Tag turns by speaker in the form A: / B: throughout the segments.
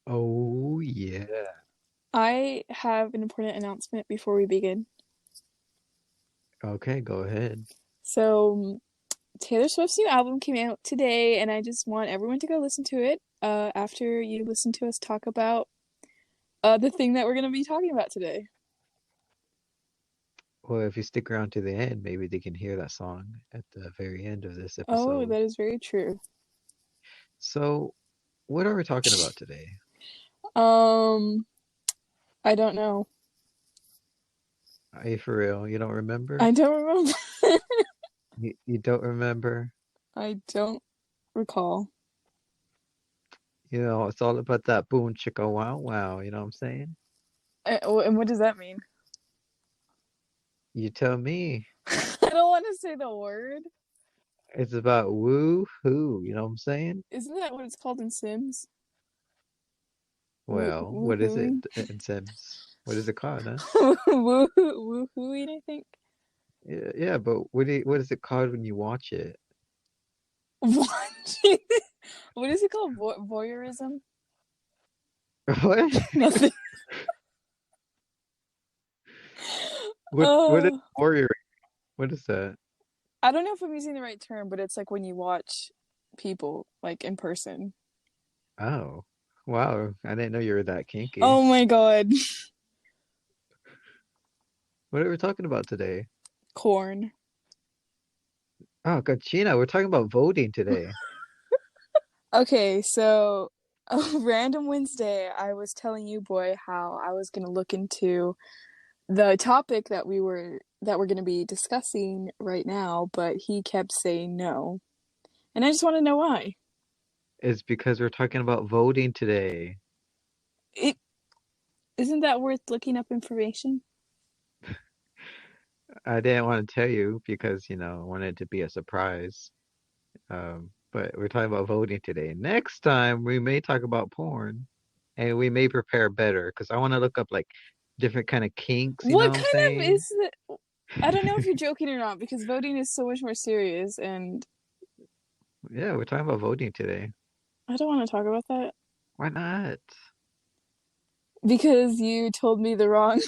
A: Oh, yeah.
B: I have an important announcement before we begin.
A: Okay, go ahead.
B: So, Taylor Swift's new album came out today, and I just want everyone to go listen to it after you listen to us talk about the thing that we're going to be talking about today.
A: Well, if you stick around to the end, maybe they can hear that song at the very end of this
B: Oh,
A: episode.
B: that is very true.
A: So, what are we talking about today?
B: Um, I don't know.
A: Are you for real? You don't remember?
B: I don't remember.
A: You don't remember?
B: I don't recall.
A: You know, it's all about that boom chicka wow wow, you know what I'm saying?
B: And what does that mean?
A: You tell me.
B: I don't want to say the word.
A: It's about woo hoo, you know what I'm saying?
B: Isn't that what it's called in Sims?
A: Well, what is it
B: Woohooing?
A: in Sims? What is it called, huh?
B: Woohooing, I think.
A: Yeah, but what is it called when you watch it?
B: What? What is it called? Voyeurism?
A: What?
B: Nothing.
A: What is
B: Uh,
A: warrior? What is that?
B: I don't know if I'm using the right term, but it's like when you watch people like in person.
A: Oh, wow. I didn't know you were that kinky.
B: Oh my God.
A: What are we talking about today?
B: Corn.
A: Oh, Gachina, we're talking about voting today.
B: Okay, so a random Wednesday, I was telling you, boy, how I was gonna look into the topic that we're gonna be discussing right now, but he kept saying no. And I just want to know why.
A: It's because we're talking about voting today.
B: It isn't that worth looking up information?
A: I didn't want to tell you because, I wanted it to be a surprise. But we're talking about voting today. Next time we may talk about porn and we may prepare better because I want to look up like different kind of kinks, you know
B: What
A: what I'm
B: kind of
A: saying?
B: is the I don't know if you're joking or not because voting is so much more serious and
A: Yeah, we're talking about voting today.
B: I don't want to talk about that
A: Why not?
B: because you told me the wrong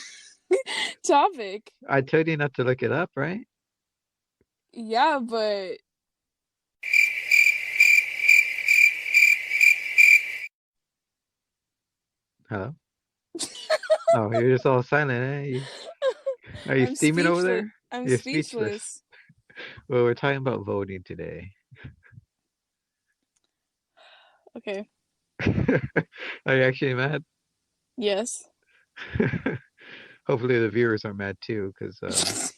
B: topic.
A: I told you not to look it up, right?
B: Yeah, but
A: Hello? Oh, you're just all silent, eh? Are you
B: I'm
A: steaming over
B: speechless.
A: there?
B: I'm
A: You're speechless.
B: speechless.
A: Well, we're talking about voting today.
B: Okay.
A: Are you actually mad?
B: Yes.
A: Hopefully the viewers are mad too, because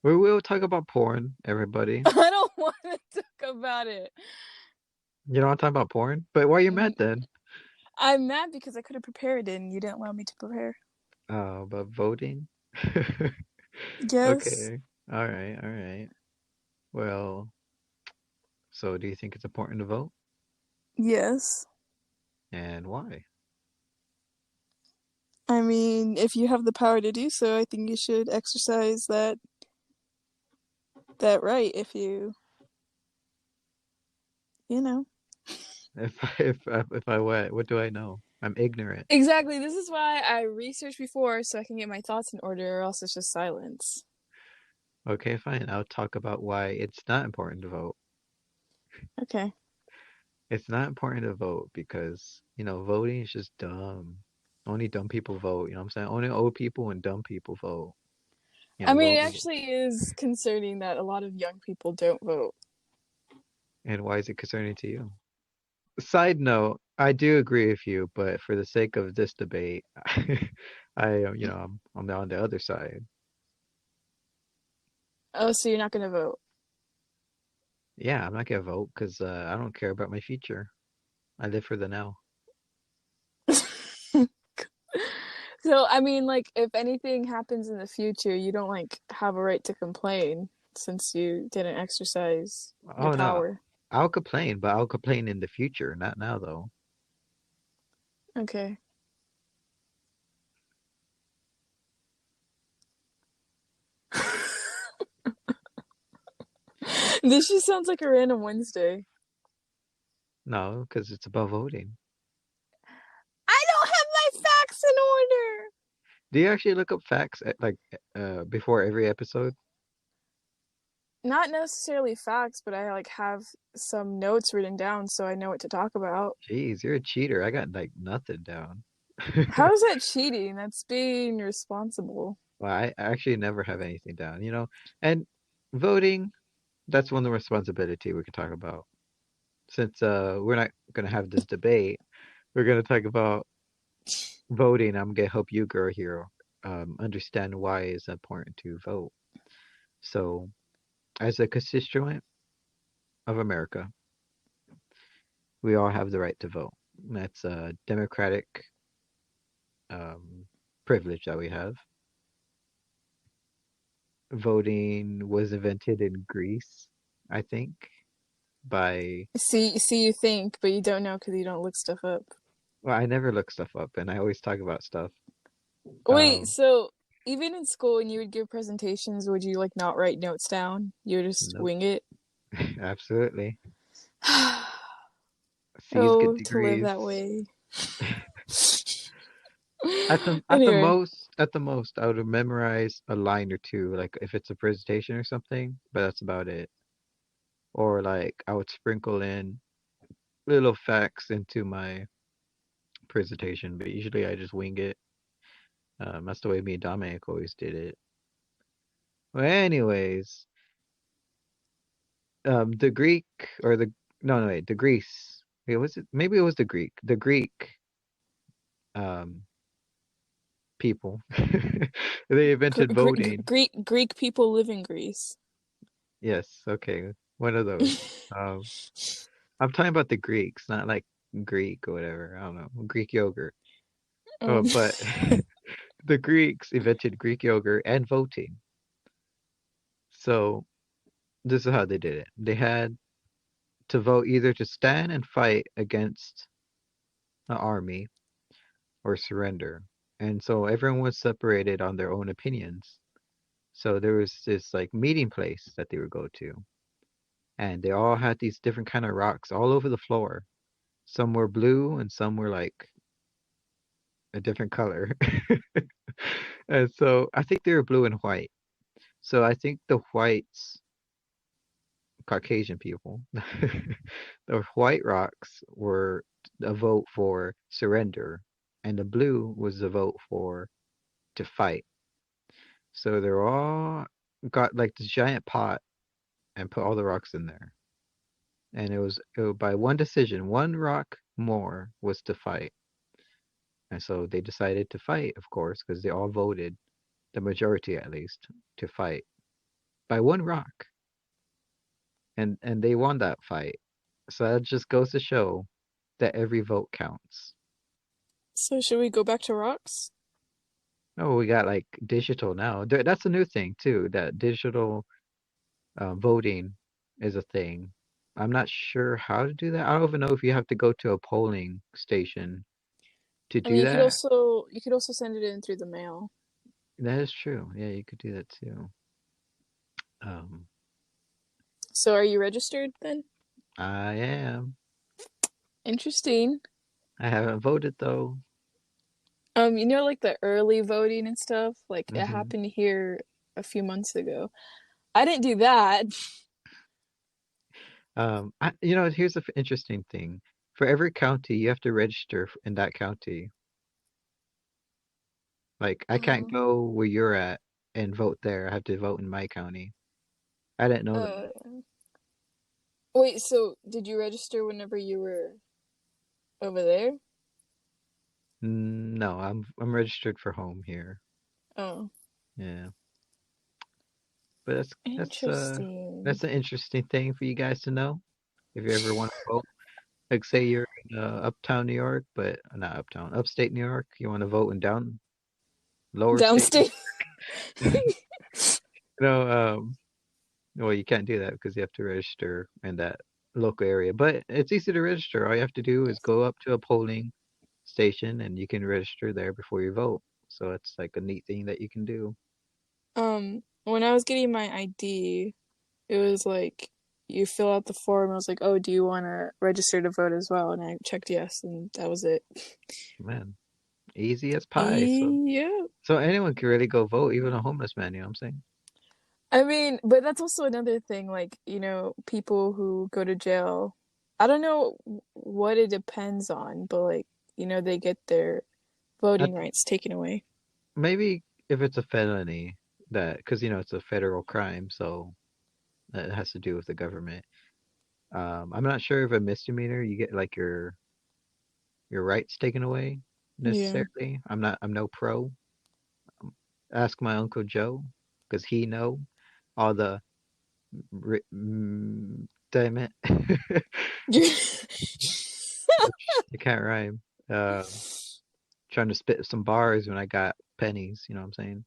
A: we will talk about porn, everybody.
B: I don't want to talk about it.
A: You don't want to talk about porn? But why are you mad then?
B: I'm mad because I could have prepared and you didn't allow me to prepare.
A: Oh, about voting?
B: Yes.
A: Okay. All right, all right. Well, so do you think it's important to vote?
B: Yes.
A: And why?
B: I mean, if you have the power to do so, I think you should exercise that right if you know.
A: If I what do I know? I'm ignorant.
B: Exactly. This is why I researched before so I can get my thoughts in order, or else it's just silence.
A: Okay, fine. I'll talk about why it's not important to vote.
B: Okay.
A: It's not important to vote because, voting is just dumb. Only dumb people vote, you know what I'm saying? Only old people and dumb people vote.
B: I mean, it
A: Vote.
B: actually is concerning that a lot of young people don't vote.
A: And why is it concerning to you? Side note, I do agree with you, but for the sake of this debate, I'm on the other side.
B: Oh, so you're not gonna vote.
A: Yeah, I'm not gonna vote because I don't care about my future. I live for the now.
B: So, I mean, like, if anything happens in the future, you don't like have a right to complain since you didn't exercise your
A: Oh no,
B: power.
A: I'll complain, but I'll complain in the future, not now though.
B: Okay. This just sounds like a random Wednesday.
A: No, because it's about voting.
B: order.
A: Do you actually look up facts before every episode?
B: Not necessarily facts, but I like have some notes written down so I know what to talk about.
A: Jeez, you're a cheater. I got like nothing down.
B: How is that cheating? That's being responsible.
A: Well, I actually never have anything down, you know? And voting, that's one of the responsibility we can talk about. Since we're not gonna have this debate, we're gonna talk about voting. I'm gonna help you, girl here, understand why it's important to vote. So, as a constituent of America, we all have the right to vote. That's a democratic um, privilege that we have. Voting was invented in Greece, I think, by,
B: See, you think, but you don't know because you don't look stuff up.
A: well, I never look stuff up and I always talk about stuff.
B: Wait,
A: Um,
B: so even in school when you would give presentations, would you like not write notes down? You would just
A: nope,
B: wing it?
A: absolutely. C's get
B: Oh, to live
A: degrees.
B: that way.
A: At the
B: Anyway,
A: most, I would have memorized a line or two, like if it's a presentation or something, but that's about it. Or like I would sprinkle in little facts into my presentation, but usually I just wing it. That's the way me and Dominic always did it. Well, anyways, the Greek or the no, no, wait, the Greece. Wait, was it? Maybe it was the Greek. The Greek um people. They invented voting.
B: Greek people live in Greece.
A: Yes, okay, one of those. Um, I'm talking about the Greeks, not like Greek or whatever. I don't know, Greek yogurt.
B: Um,
A: But the Greeks invented Greek yogurt and voting. So this is how they did it. They had to vote either to stand and fight against an army or surrender. And so everyone was separated on their own opinions. So there was this like meeting place that they would go to, and they all had these different kind of rocks all over the floor. Some were blue and some were like a different color. And so I think they were blue and white. So I think the whites, Caucasian people, the white rocks were a vote for surrender, and the blue was a vote for to fight. So they're all got like this giant pot and put all the rocks in there. And it was by one decision, one rock more was to fight. And so they decided to fight, of course, because they all voted, the majority at least, to fight by one rock. And they won that fight. So that just goes to show that every vote counts.
B: so should we go back to rocks?
A: Oh, we got like digital now. That's a new thing too, that digital voting is a thing. I'm not sure how to do that. I don't even know if you have to go to a polling station to
B: I mean,
A: do that.
B: you could also send it in through the mail.
A: That is true. Yeah, you could do that too. Um,
B: So are you registered then?
A: I am.
B: Interesting.
A: I haven't voted though.
B: You know, like the early voting and stuff, like it
A: Hmm.
B: happened here a few months ago. I didn't do that.
A: Here's the interesting thing. For every county, you have to register in that county. Like, I can't
B: Um,
A: go where you're at and vote there. I have to vote in my county. I didn't know that.
B: uh, wait, so did you register whenever you were over there?
A: No, I'm registered for home here.
B: Oh,
A: Yeah, but that's
B: interesting.
A: an interesting thing for you guys to know if you ever want to vote. Like, say you're in uptown New York, but not uptown, upstate New York. You want to vote in down lower state New
B: Downstate.
A: York. You know, well, you can't do that because you have to register in that local area. But it's easy to register. All you have to do is go up to a polling station and you can register there before you vote. So it's like a neat thing that you can do.
B: When I was getting my ID, it was like you fill out the form. I was like, "Oh, do you want to register to vote as well?" And I checked yes, and that was it.
A: Man, easy as pie.
B: Yeah.
A: So anyone can really go vote, even a homeless man, you know what I'm saying?
B: I mean, but that's also another thing, like, people who go to jail. I don't know what it depends on, but like, they get their
A: I
B: voting
A: th
B: rights taken away.
A: maybe if it's a felony that, because it's a federal crime, so it has to do with the government. I'm not sure if a misdemeanor you get like your rights taken away
B: Yeah.
A: necessarily. I'm no pro. Ask my Uncle Joe because he know all the damn it. You can't rhyme. Trying to spit some bars when I got pennies, you know what I'm saying?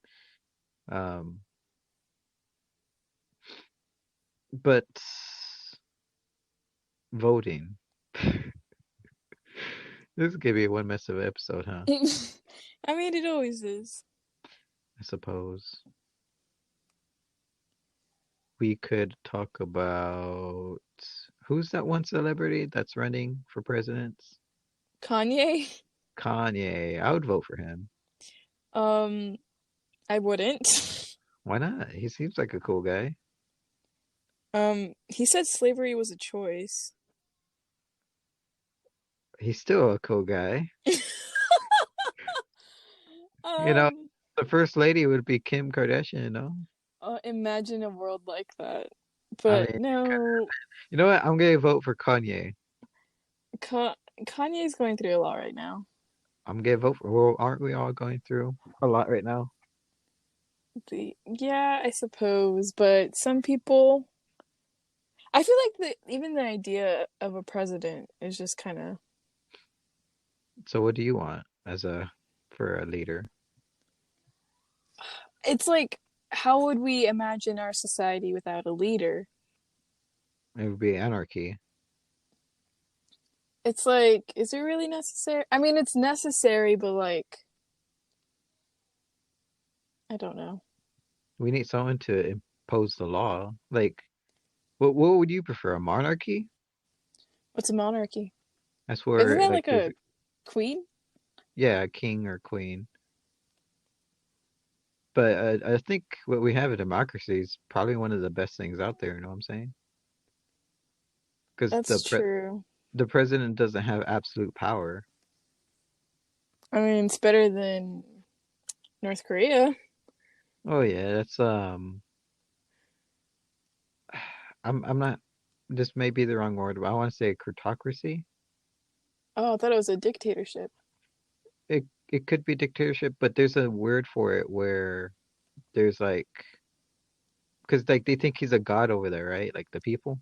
A: Um, but voting. This is gonna be one mess of an episode, huh?
B: I mean, it always is.
A: I suppose we could talk about who's that one celebrity that's running for president?
B: Kanye?
A: Kanye. I would vote for him.
B: Um, I wouldn't.
A: Why not? He seems like a cool guy.
B: He said slavery was a choice.
A: He's still a cool guy. You know,
B: Um,
A: the first lady would be Kim Kardashian, you know?
B: imagine a world like that.
A: I
B: But
A: mean,
B: no,
A: you know what? I'm gonna vote for Kanye.
B: Ka Kanye's going through a lot right now.
A: I'm gonna vote for, well, aren't we all going through a lot right now?
B: Yeah, I suppose, but some people, I feel like even the idea of a president is just kind of,
A: So what do you want for a leader?
B: it's like, how would we imagine our society without a leader?
A: It would be anarchy.
B: It's like, is it really necessary? I mean, it's necessary, but like, I don't know.
A: We need someone to impose the law. Like, what would you prefer? A monarchy?
B: What's a monarchy?
A: That's
B: Isn't
A: where
B: that
A: like
B: like
A: there's
B: a queen?
A: yeah, a king or queen. But I think what we have in democracy is probably one of the best things out there. You know what I'm saying? Because
B: That's true.
A: the president doesn't have absolute power.
B: I mean, it's better than North Korea.
A: Oh yeah, that's I'm not. This may be the wrong word, but I want to say plutocracy.
B: Oh, I thought it was a dictatorship.
A: It could be dictatorship, but there's a word for it where there's like because like they think he's a god over there, right? Like the people.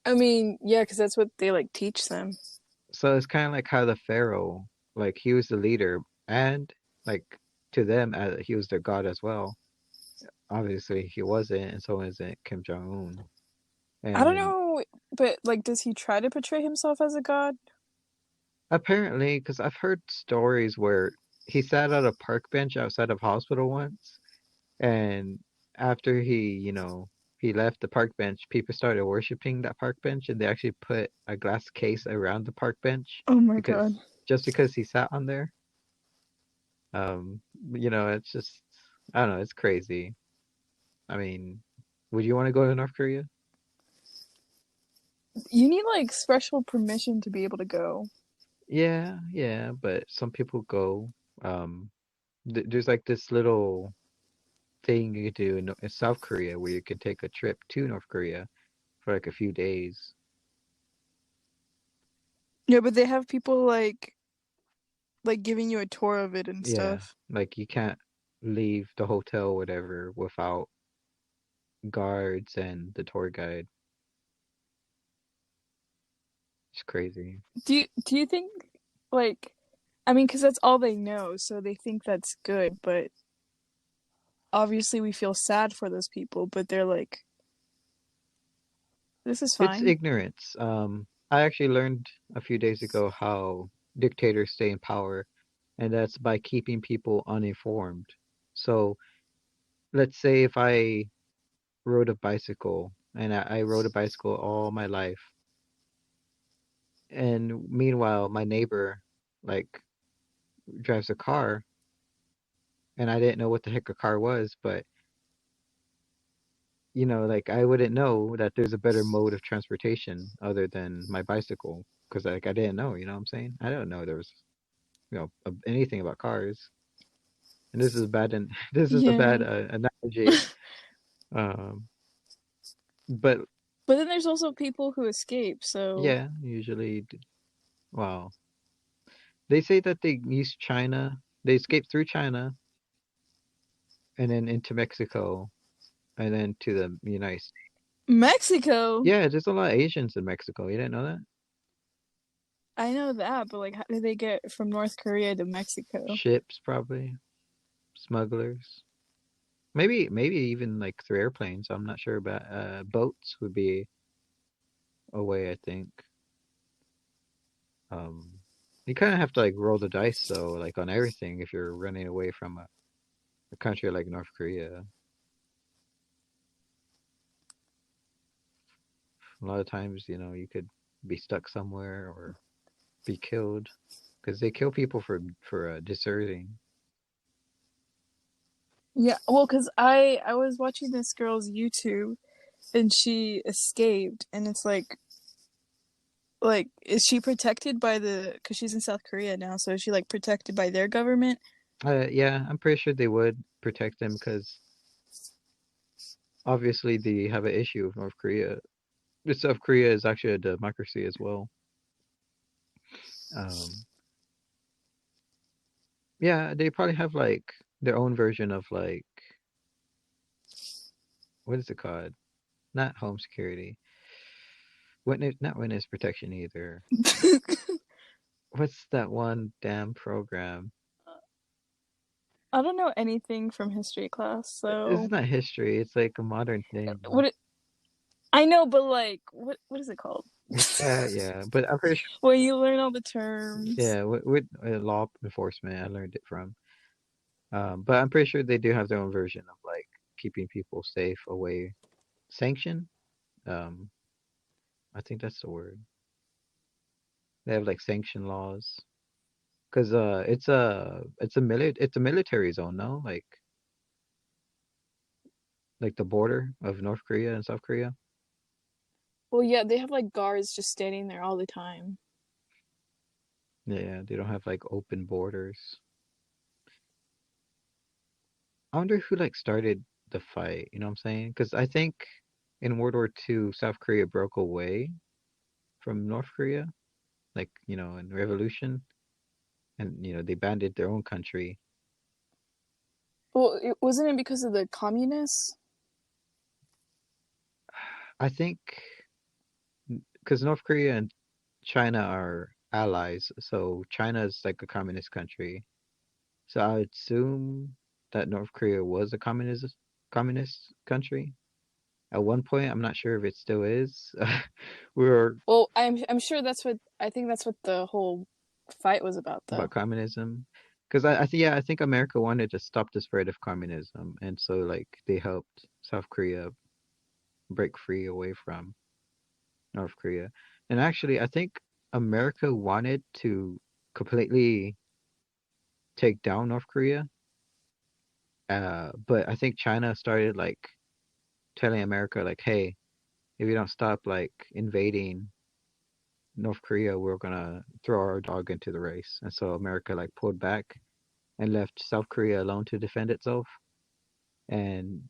B: I mean, yeah, because that's what they like teach them.
A: So it's kind of like how the pharaoh, like he was the leader, and like to them, he was their god as well. Obviously, he wasn't, and so isn't Kim Jong Un.
B: I don't
A: And
B: know, but like, does he try to portray himself as a god?
A: apparently, because I've heard stories where he sat at a park bench outside of hospital once, and after he left the park bench, people started worshiping that park bench, and they actually put a glass case around the park bench
B: Oh my
A: because
B: God.
A: just because he sat on there. It's just I don't know, it's crazy. I mean, would you want to go to North Korea?
B: You need like special permission to be able to go.
A: Yeah, yeah, but some people go. Um, there's like this little thing you could do in South Korea where you can take a trip to North Korea for like a few days.
B: Yeah, but they have people like giving you a tour of it and
A: Yeah,
B: stuff.
A: like you can't leave the hotel, or whatever, without guards and the tour guide. It's crazy.
B: Do you think like I mean, because that's all they know, so they think that's good, but obviously we feel sad for those people, but they're like, this is
A: It's
B: fine.
A: ignorance. I actually learned a few days ago how dictators stay in power, and that's by keeping people uninformed. So let's say if I rode a bicycle and I rode a bicycle all my life, and meanwhile my neighbor like drives a car, and I didn't know what the heck a car was, but like I wouldn't know that there's a better mode of transportation other than my bicycle because like I didn't know, you know what I'm saying? I don't know there was, anything about cars. And this is a bad this is a bad
B: Yeah.
A: analogy. Um, but
B: But then there's also people who escape, so
A: yeah, usually, well, they say that they use China. They escape through China and then into Mexico and then to the United States.
B: Mexico.
A: Yeah, there's a lot of Asians in Mexico. You didn't know that?
B: I know that, but like how did they get from North Korea to Mexico?
A: Ships, probably, smugglers. Maybe even like through airplanes. I'm not sure about boats would be a way, I think. Um, you kind of have to like roll the dice though, like on everything if you're running away from a country like North Korea. A lot of times, you could be stuck somewhere or be killed because they kill people for deserting.
B: Yeah, well, because I was watching this girl's YouTube and she escaped, and it's like is she protected by the because she's in South Korea now, so is she like protected by their government?
A: Yeah, I'm pretty sure they would protect them because obviously they have an issue with North Korea. The South Korea is actually a democracy as well. Um, yeah, they probably have like their own version of like what is it called? Not home security. Not witness protection either. What's that one damn program?
B: I don't know anything from history class,
A: It's
B: so
A: not history. It's like a modern thing.
B: what it, I know, but like what is it called?
A: Yeah, yeah. But I'm pretty sure.
B: When you learn all the terms.
A: Yeah, with law enforcement, I learned it from. But I'm pretty sure they do have their own version of like keeping people safe away. Sanction? Um, I think that's the word. They have like sanction laws. Cause it's a military zone, no? Like the border of North Korea and South Korea.
B: Well, yeah, they have like guards just standing there all the time.
A: Yeah, they don't have like open borders. I wonder who like started the fight, you know what I'm saying? Because I think in World War II, South Korea broke away from North Korea, like, in revolution, and they banded their own country.
B: Well, wasn't it because of the communists?
A: I think because North Korea and China are allies, so China is like a communist country. So I would assume that North Korea was a communist country at one point. I'm not sure if it still is. We were
B: Well, I'm sure I think that's what the whole fight was about,
A: about
B: though.
A: communism. Because yeah, I think America wanted to stop the spread of communism, and so like they helped South Korea break free away from North Korea. And actually, I think America wanted to completely take down North Korea, but I think China started like telling America like, hey, if you don't stop like invading North Korea, we're gonna throw our dog into the race. And so America like pulled back and left South Korea alone to defend itself. And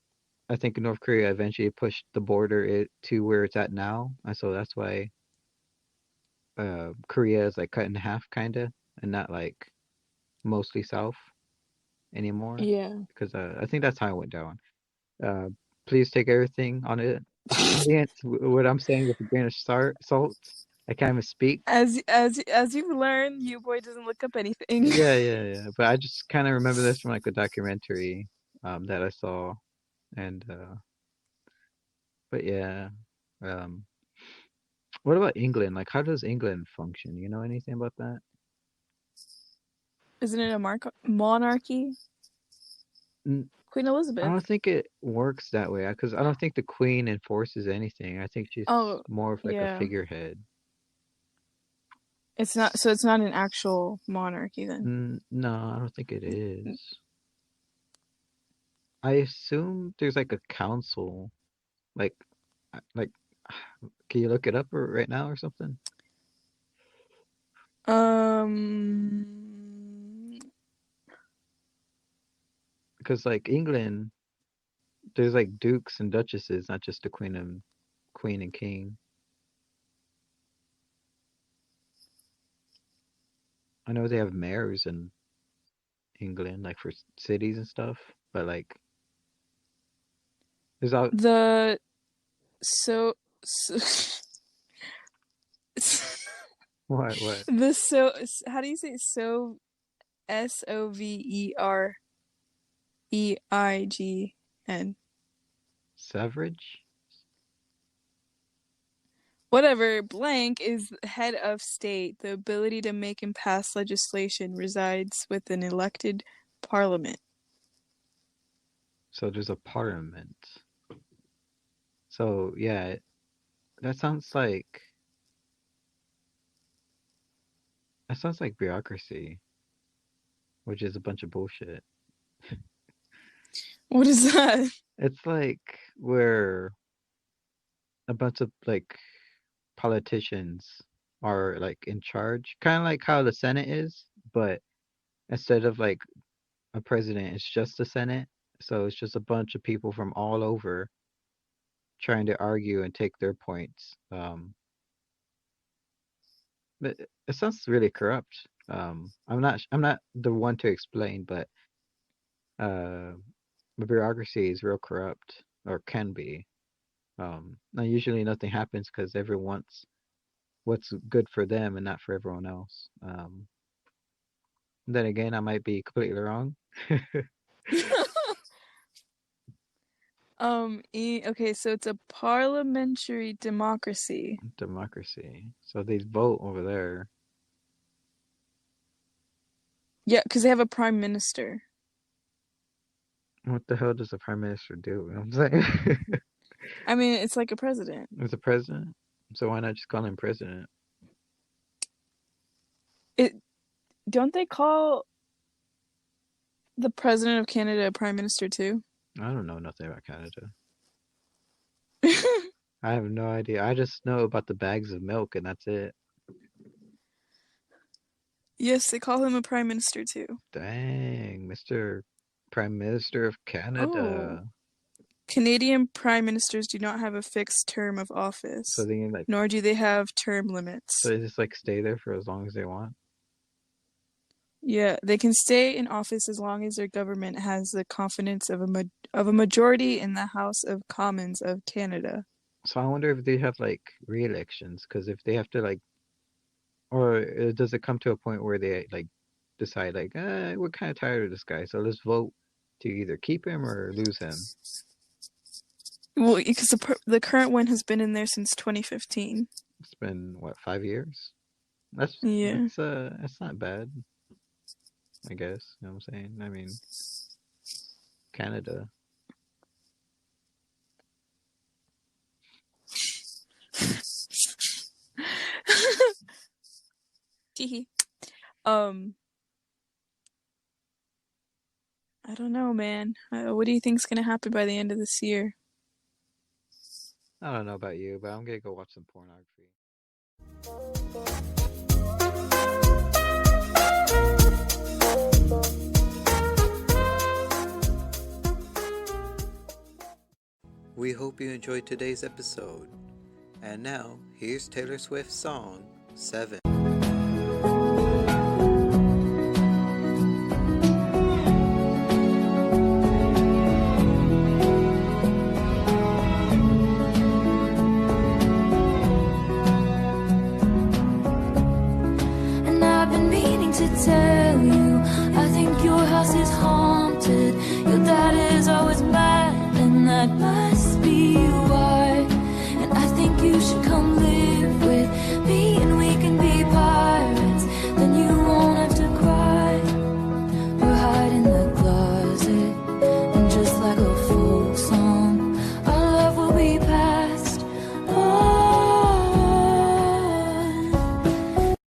A: I think North Korea eventually pushed the border to where it's at now, and so that's why Korea is like cut in half, kinda, and not like mostly south anymore.
B: Yeah.
A: Because I think that's how it went down. Uh, please take everything on it, audience. What I'm saying with a grain of salt. I can't even speak.
B: As you've learned, you boy doesn't look up anything.
A: Yeah, yeah, yeah. But I just kind of remember this from like a documentary that I saw, and but yeah. Um, What about England? Like, how does England function? You know anything about that?
B: Isn't it a monarchy?
A: N-
B: Queen
A: I
B: Elizabeth.
A: don't think it works that way because I don't think the Queen enforces anything. I think she's
B: Oh,
A: more of like a
B: yeah.
A: figurehead.
B: It's not, so it's not an actual monarchy then.
A: No, I don't think it is. I assume there's like a council, like, like, can you look it up right now or something?
B: Um,
A: Because like England, there's like dukes and duchesses, not just the queen and king. I know they have mayors in England, like for cities and stuff, but like there's all
B: the so
A: what
B: the so how do you say Sovereign?
A: suffrage?
B: Whatever, blank is head of state. The ability to make and pass legislation resides with an elected parliament.
A: So there's a parliament. So yeah, that sounds like that sounds like bureaucracy, which is a bunch of bullshit.
B: What is that?
A: It's like where a bunch of like politicians are like in charge, kind of like how the Senate is, but instead of like a president, it's just the Senate. So it's just a bunch of people from all over trying to argue and take their points. But it sounds really corrupt. I'm not the one to explain, but uh, the bureaucracy is real corrupt or can be. Now usually nothing happens because everyone wants what's good for them and not for everyone else. Then again, I might be completely wrong.
B: Okay, so it's a parliamentary democracy.
A: Democracy. So they vote over there.
B: Yeah, because they have a prime minister.
A: What the hell does the prime minister do? You know what I'm saying?
B: I mean, it's like a president.
A: It's the president. So why not just call him president?
B: It don't they call the president of Canada a prime minister too?
A: I don't know nothing about Canada. I have no idea. I just know about the bags of milk and that's it.
B: Yes, they call him a prime minister too.
A: Dang, Mr. Prime Minister of
B: Oh,
A: Canada.
B: Canadian prime ministers do not have a fixed term of
A: So
B: office,
A: they can like,
B: nor do they have term
A: so
B: limits.
A: they just like stay there for as long as they want.
B: Yeah, they can stay in office as long as their government has the confidence of a majority in the House of Commons of Canada.
A: So I wonder if they have like re-elections, because if they have to like, or does it come to a point where they like decide like, we're kind of tired of this guy, so let's vote to either keep him or lose him.
B: Well, because the current one has been in there since 2015.
A: It's been what, 5 years?
B: Yeah.
A: That's not bad, I guess. You know what I'm saying? I mean, Canada.
B: Teehee. Um, I don't know, man. What do you think's gonna happen by the end of this year?
A: I don't know about you, but I'm gonna go watch some pornography. We hope you enjoyed today's episode. And now, here's Taylor Swift's song, 7.
C: And I've been meaning to tell you, I think your house is haunted. Your dad is always mad, and that must be why. And I think you should